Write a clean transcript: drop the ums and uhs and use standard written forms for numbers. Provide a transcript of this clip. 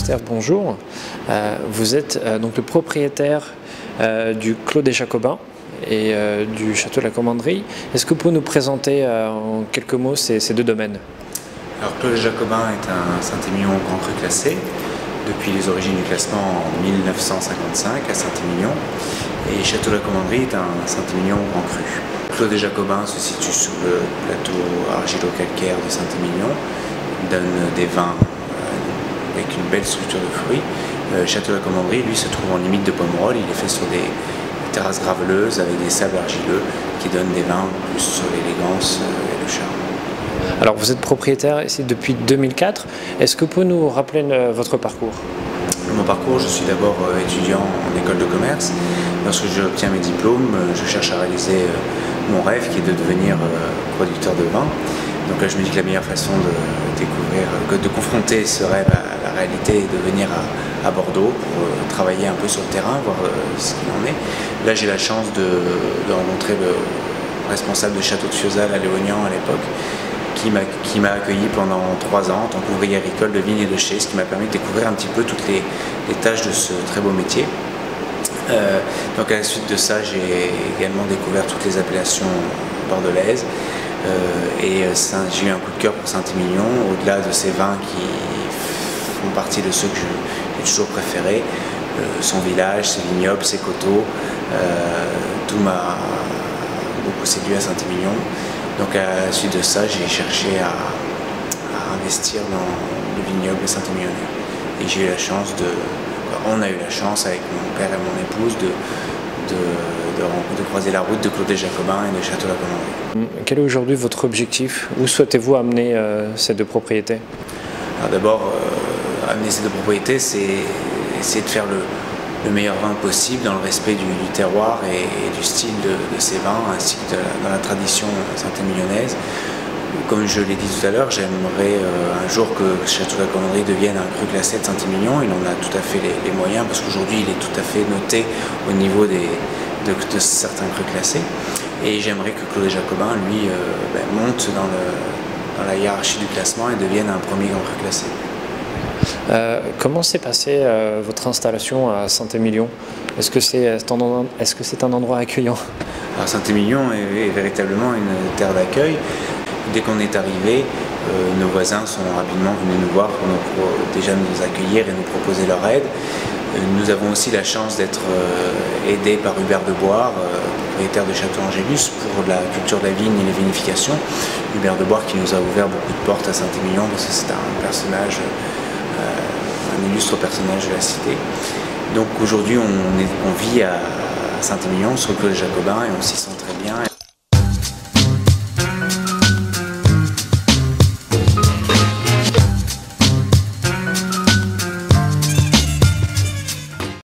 Esther, bonjour. Vous êtes donc le propriétaire du Clos des Jacobins et du Château de la Commanderie. Est-ce que vous pouvez nous présenter en quelques mots ces deux domaines? Alors, Clos des Jacobins est un Saint-Émilion Grand Cru classé depuis les origines du classement en 1955 à Saint-Émilion, et Château de la Commanderie est un Saint-Émilion Grand Cru. Clos des Jacobins se situe sur le plateau argilo-calcaire de Saint-Émilion, donne des vins avec une belle structure de fruits. Château de la Commanderie, lui, se trouve en limite de Pomerol. Il est fait sur des terrasses graveleuses avec des sables argileux qui donnent des vins plus sur l'élégance et le charme. Alors vous êtes propriétaire ici depuis 2004. Est-ce que vous pouvez nous rappeler votre parcours? Mon parcours, je suis d'abord étudiant en école de commerce. Lorsque j'obtiens mes diplômes, je cherche à réaliser mon rêve qui est de devenir producteur de vin. Donc là, je me dis que la meilleure façon de confronter ce rêve à la réalité est de venir à Bordeaux pour travailler un peu sur le terrain, voir ce qu'il en est. Là, j'ai la chance de rencontrer le responsable de Château de Fiozal à Léognan à l'époque, qui m'a accueilli pendant 3 ans en tant qu'ouvrier agricole de vigne et de chai, ce qui m'a permis de découvrir un petit peu toutes les tâches de ce très beau métier. Donc à la suite de ça, j'ai également découvert toutes les appellations bordelaises et j'ai eu un coup de cœur pour Saint-Émilion, au-delà de ces vins qui font partie de ceux que j'ai toujours préférés, son village, ses vignobles, ses coteaux, tout m'a beaucoup séduit à Saint-Émilion. Donc à la suite de ça, j'ai cherché à investir dans le vignoble saint-émilionnais. Et j'ai eu la chance on a eu la chance avec mon père et mon épouse de croiser la route de Clos des Jacobins et de Château de la Commanderie. Quel est aujourd'hui votre objectif? Où souhaitez-vous amener ces deux propriétés? Alors d'abord, amener ces deux propriétés, c'est essayer de faire le meilleur vin possible dans le respect du terroir et du style de ces vins, ainsi que dans la tradition saint-émilionnnaise. Comme je l'ai dit tout à l'heure, j'aimerais un jour que Château de la Commanderie devienne un cru classé de Saint-Émilion. Il en a tout à fait les moyens, parce qu'aujourd'hui il est tout à fait noté au niveau de certains crus classés. Et j'aimerais que Clos des Jacobins, lui, monte dans la hiérarchie du classement et devienne un premier grand cru classé. Comment s'est passée votre installation à Saint-Émilion? Est-ce que c'est un endroit accueillant? Alors Saint-Émilion est véritablement une terre d'accueil. Dès qu'on est arrivé, nos voisins sont rapidement venus nous voir pour déjà nous accueillir et nous proposer leur aide. Nous avons aussi la chance d'être aidés par Hubert de Boire, propriétaire de Château Angélus, pour la culture de la vigne et les vinifications. Hubert de Boire qui nous a ouvert beaucoup de portes à Saint-Émilion, parce que c'est un personnage, un illustre personnage de la cité. Donc aujourd'hui, on vit à Saint-Émilion, sur le Clos des Jacobins, et on s'y sent très bien,